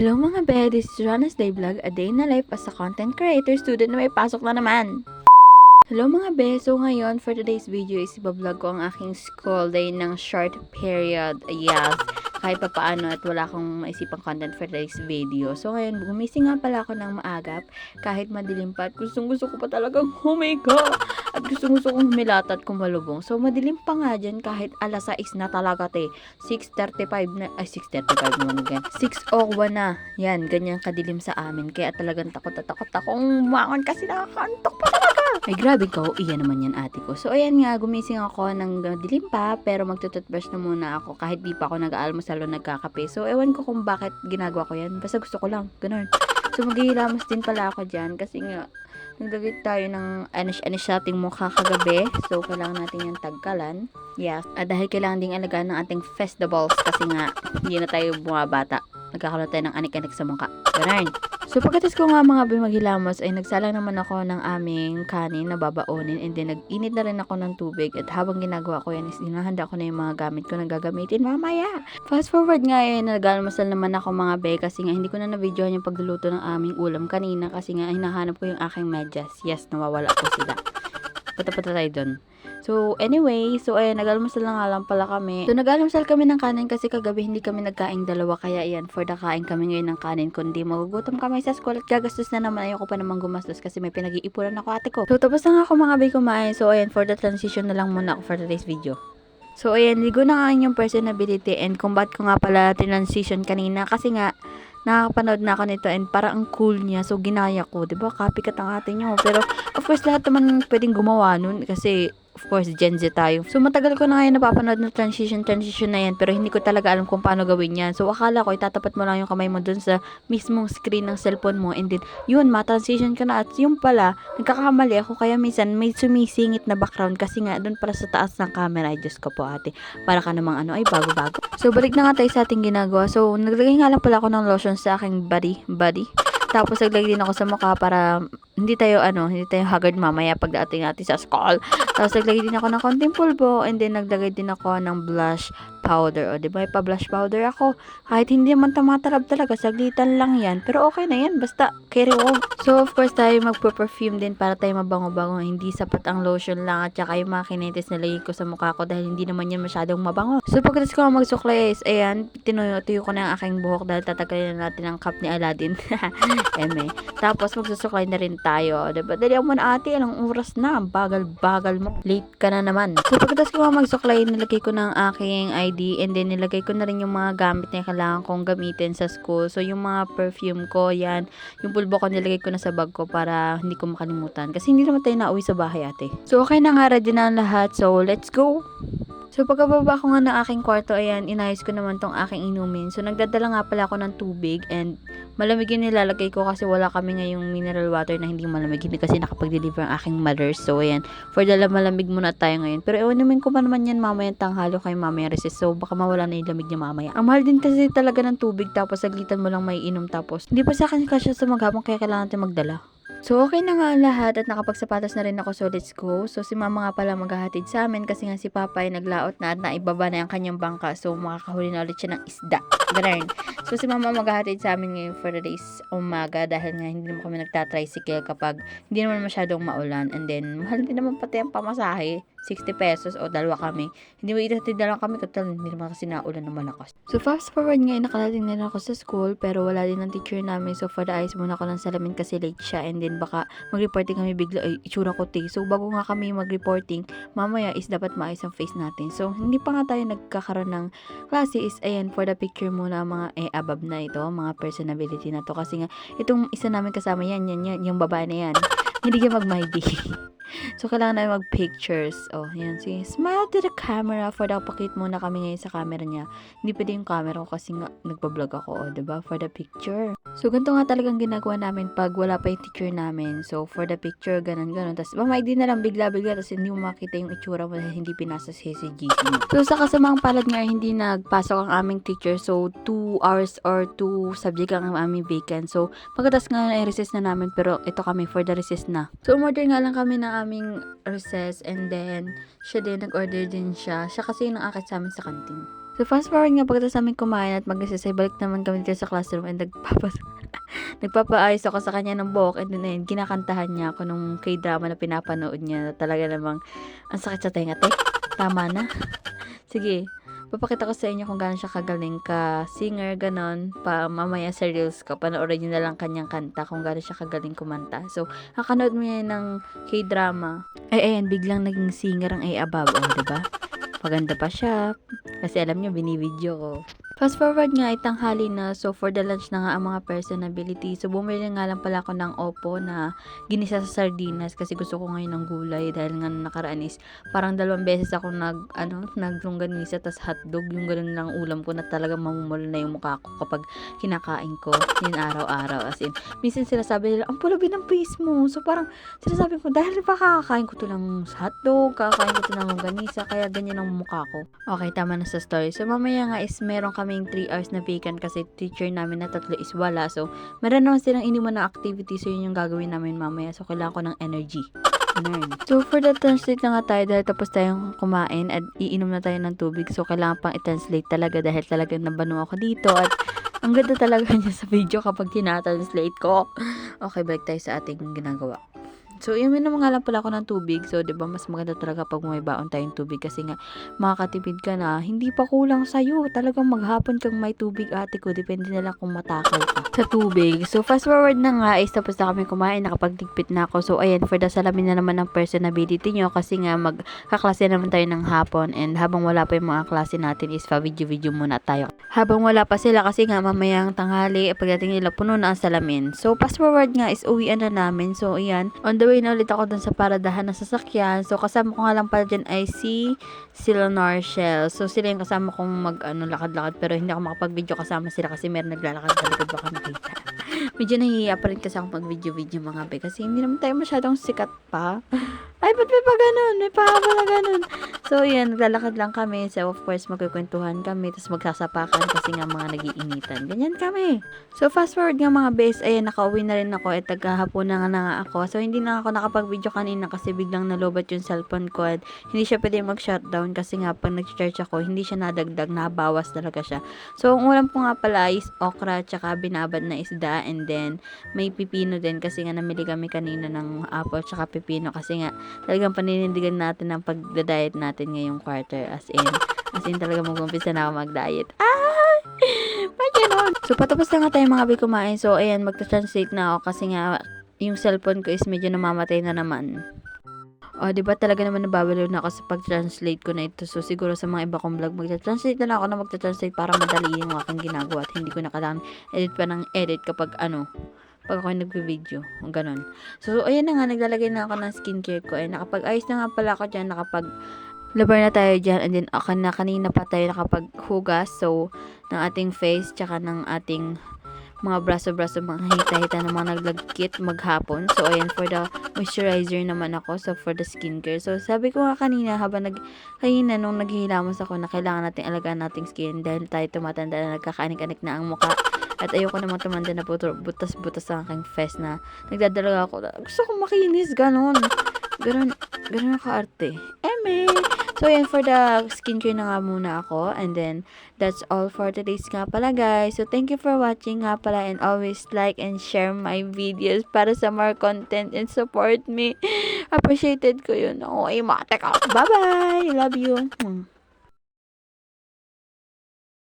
Hello mga be, this is Rana's Day Vlog, a day in the life as a content creator student na may pasok na naman. Hello mga be, so ngayon for today's video is ibablog ko ang aking school day ng short period. Yes, kahit pa paano at wala akong maisipang content for today's video. So ngayon, gumising nga pala ako ng maagap kahit madilim pa at gustong gusto ko pa talagang humiga. At gustong kong humilata at kumalubong. So madilim pa nga dyan kahit alas 6 na talaga te. 6:35 na, ay 6:35 naman again. 6:01 na. Yan, ganyan kadilim sa amin. Kaya talagang takot akong umangon kasi nakakantok pa talaga. Ay grabe ko, iyan naman yan ate ko. So ayan nga, gumising ako ng dilim pa pero magtututbrush na muna ako kahit di pa ako nag-aalmusal o nagkakape. So ewan ko kung bakit ginagawa ko yan. Basta gusto ko lang, ganun. So maghihilamos din pala ako dyan kasi nga naglagay tayo ng anish sa ating mukha kagabi. So, kailangan natin yung tagkalan. Yes. At dahil kailangan ding alagaan ng ating festivals kasi nga, hindi na tayo bumabata. Nagkakaroon tayo ng anik-anik sa mukha. Ganun. So, pagkatas ko nga mga maghilamos ay nagsalang naman ako ng aming kanin na babaonin and then nag-init na rin ako ng tubig at habang ginagawa ko yan is hinahanda ko na yung mga gamit ko na gagamitin mamaya. Fast forward nga nag-almusal naman ako mga be kasi nga hindi ko na na-videohan yung pagluluto ng aming ulam kanina kasi nga hinahanap ko yung aking medyas. Yes, nawawala ko sila. Pata-pata tayo dun. So, anyway, nag-almusal na nga lang pala kami. So, nag-almusal kami ng kanin kasi kagabi hindi kami nagkaing dalawa. Kaya yan, for the kain kami ngayon ng kanin. Kundi magugutom kami sa school at gagastos na naman. Ayoko pa naman gumastos kasi may pinag-iipunan ako ate ko. So, tapos na nga ako mga bay kumain. So, ayan, for the transition na lang muna ako for today's video. So, ayan, ligo na nga yung personality and kung ba't ko nga pala transition kanina kasi nga, nakakapanood na ako nito and parang ang cool niya. So, ginaya ko. Diba? Copycat ang atin nyo. Pero, of course, lahat naman pwedeng gumawa nun kasi of course, Gen Z tayo. So, matagal ko na ngayon napapanood na transition na yan pero hindi ko talaga alam kung paano gawin yan. So, akala ko itatapat mo lang yung kamay mo dun sa mismong screen ng cellphone mo and then, yun, ma-transition ka na at yung pala, nagkakamali ako kaya minsan may sumisingit na background kasi nga dun pala sa taas ng camera. Ay, Diyos ko po ate. Para ka namang ay bago-bago. So, balik na nga tayo sa ating ginagawa. So, naglagay nga lang pala ako ng lotion sa aking body. Tapos naglagay din ako sa mukha para hindi tayo haggard mamaya pagdating natin sa school. Tapos naglagay din ako ng konting pulbo and then naglagay din ako ng blush powder. O, diba? Pa-blush powder ako. Kahit hindi naman tumatalab talaga, saglitan lang yan. Pero okay na yan, basta carry on. So, of course, tayo magpo-perfume din para tayo mabango-bango. Hindi sapat ang lotion lang at saka yung mga kinetis na lagay ko sa mukha ko dahil hindi naman yan masyadong mabango. So, pagkatapos ko magsuklay is, ayan, tinuyo ko na yung aking buhok dahil tatagalin na natin ang cup ni Aladdin. Tapos, magsusuklay na rin tayo. Diba? Dali mo na ate, ilang oras na. Bagal mo. Late ka na naman. So, pagkatapos ko magsuklay, nilagay ko ng aking ID and then nilagay ko na rin yung mga gamit na kailangan kong gamitin sa school. So, yung mga perfume ko, yan. Yung pulbo ko, nilagay ko na sa bag ko para hindi ko makalimutan. Kasi hindi naman tayo nauwi sa bahay ate. So, okay na nga, ready na ang lahat. So, let's go! So, pagkababa ko nga ng aking kwarto, ayan, inayos ko naman tong aking inumin. So, nagdadala nga pala ako ng tubig and malamig yung nilalagay ko kasi wala kami ngayong mineral water na hindi malamig. Hindi kasi nakapag-deliver ang aking mother. So, ayan, for the malamig muna tayo ngayon. Pero, inumin ko pa naman yan mamaya tanghalo kay mamaya recess. So, baka mawala na yung lamig niya mamaya. Ang mahal din kasi talaga ng tubig tapos saglitan mo lang may inom tapos hindi pa sa akin kasi sa maghapon kaya kailangan natin magdala. So, okay na nga lahat at nakapagsapatos na rin ako. So, let's go. So, si mama nga pala maghahatid sa amin kasi nga si papa ay naglaot na at naibaba na yung kanyang bangka. So, makakahuli na ulit siya ng isda. Ganun. So, si mama maghahatid sa amin ngayon for the days umaga dahil nga hindi naman kami nagtatricycle kapag hindi naman masyadong maulan. And then, mahal din naman pati ang pamasahe. 60 pesos o dalawa kami. Hindi mo itatid na lang kami kasi hindi naman kasi naulan ng malakas. So, fast forward ngayon, nakalating na ako sa school pero wala din ang teacher namin. So, for the eyes muna ko ng salamin kasi late siya and then baka mag-reporting kami bigla, ay, itsura ko te. So, bago nga kami mag-reporting, mamaya is dapat maayos ang face natin. So, hindi pa nga tayo nagkakaroon ng klase is, ayan, for the picture muna mga above na ito, mga personality na to. Kasi nga, itong isa namin kasama yan, yung babae na yan. Hindi ka mag-my day. So, kailangan namin mag-pictures. Oh, yan. Sige, smile to the camera. For the pakit muna kami ngayon sa camera niya. Hindi pwede yung camera ko kasi nga nagpa-vlog ako. Oh, diba? For the picture. So, ganito nga talagang ginagawa namin pag wala pa yung teacher namin. So, for the picture, ganun. Tapos, mamay din na lang bigla-bigla. Tapos, hindi mo makita yung itsura mo dahil hindi pinasa si GC mo. So, sa kasamang palad nga, hindi nagpasok ang aming teacher. So, 2 hours or 2 subject ang aming vacant. So, pagkatas nga na recess na namin. Pero, ito kami for the recess na. So, umorder nga lang kami ng aming recess and then siya din nag-order din siya kasi yung nakakit sa amin sa kantin. So, fast forward nga pagkatapos namin kumain at mag-exercise, balik naman kami dito sa classroom and nagpapaayos ako sa kanya ng buhok and then ayun, kinakantahan niya ako nung K-drama na pinapanood niya na talaga namang ang sakit sa tenga. Tama na. Sige, papakita ko sa inyo kung gaano siya kagaling ka singer, ganon. Mamaya sa reels ko, panoorin nyo na lang kanyang kanta kung gaano siya kagaling kumanta. So, kakanood mo yan ng K-drama. Ayan, biglang naging singer ang above, diba? Maganda pa siya. Kasi alam nyo, binibideo ko. Fast forward nga, itanghali na. So, for the lunch na nga ang mga personality. So, bumili nga lang pala ako ng Oppo na ginisa sa sardinas kasi gusto ko ngayon ng gulay dahil nga nakaraan is parang 2 beses ako naglongganisa tas hotdog. Yung ganun lang ulam ko na talaga mamumula na yung mukha ko kapag kinakain ko. Yun araw-araw. As in, minsan sila sabi nila, ang pulabi ng face mo. So, parang sinasabi ko, dahil pa kakakain ko to ng hotdog, kakakain ko to ng longganisa, kaya ganyan ang mukha ko. Okay, tama na sa story. So, mamaya nga is meron kaming 3 hours na vacant kasi teacher namin na 3 is wala. So, meron naman silang iniwan na activity. So, yun yung gagawin namin mamaya. So, kailangan ko ng energy. So, for the translate na nga tayo dahil tapos tayong kumain at iinom na tayo ng tubig. So, kailangan pang i-translate talaga dahil talagang nabano ako dito at ang ganda talaga niya sa video kapag tina-translate ko. Okay, balik tayo sa ating ginagawa. So, inumin nga lang pala ako ng tubig. So, 'di ba mas maganda talaga pag may baon tayong tubig kasi nga makakatipid ka na. Hindi pa kulang sa'yo. Talagang maghapon kang may tubig, ate ko. Depende na lang kung matakaw ka sa tubig. So, fast forward na nga is tapos na kami kumain. Nakapagtigpit na ako. So, ayan, for the salamin na naman ng personality nyo kasi nga magkaklase naman tayo ng hapon and habang wala pa yung mga klase natin is pa-video-video muna tayo. Habang wala pa sila kasi nga mamayang tanghali pagdating nila puno na ang salamin. So, fast forward nga is uwian na namin. So, ayan, on the way na ulit ako dun sa paradahan ng sasakyan. So, kasama ko nga lang pala dyan ay si Leonor Shell. So, sila yung kasama kong lakad-lakad pero hindi ako makapag-video kasama sila kasi meron naglalakad sa likod baka nakita. Medyo nahihiya pa rin kasi ako mag-video mga be kasi hindi naman tayo masyadong sikat pa. Ay, ba't may pa ganun? May pa na ganun. So, yan, naglalakad lang kami. So, of course, magkukwentuhan kami. Tapos magsasapakan kasi nga mga nagiinitan. Ganyan kami. So, fast forward nga mga bes. Ayan, nakauwi na rin ako. At taghahapon na nga ako. So, hindi na ako nakapag-video kanina kasi biglang nalobat yung cellphone ko. At hindi siya pwede mag-shutdown kasi nga pag nag-charge ako, hindi siya nadagdag. Nabawas talaga siya. So, ang ulam ko nga pala is okra tsaka binabad na isda. And then, may pipino din kasi nga namili kami kanina ng apple tsaka pipino kasi nga talagang paninindigan natin ang pagda-diet natin ngayong quarter. As in talaga mag-umpisa na ako mag-diet. Ganun. So, patapos na nga tayo mga bay kumain. So, ayan, magta-translate na ako kasi nga yung cellphone ko is medyo namamatay na naman. O, diba talaga naman nababaliw na ako sa pag-translate ko na ito. So, siguro sa mga iba kong vlog, magta-translate na lang ako na magta-translate para madali yung aking ginagawa at hindi ko na kailangan edit pa ng edit kapag pag ako nagbe-video, ganon. So, ayan na nga, naglalagay na ako ng skincare ko. Ay, nakapag-ayos na nga pala ako dyan, labar na tayo dyan, and then, kanina pa tayo nakapaghugas, so, ng ating face, tsaka ng ating mga braso-braso, mga hita-hita na mga naglagkit maghapon. So, ayan, for the moisturizer naman ako, so, for the skincare. So, sabi ko nga kanina, kanina nung naghihilamos ako na kailangan natin alagaan nating skin dahil tayo tumatanda na nagkakaanik-anik na ang mukha. At ayoko namang tumanda na butas-butas sa aking face na nagdadalaga ako. Gusto ko makinis, ganon ka arte. So, yan, for the skincare na nga muna ako. And then, that's all for today's nga pala, guys. So, thank you for watching nga pala. And always like and share my videos para sa more content and support me. Appreciated ko yun. Okay, mate ka. Bye-bye. Love you.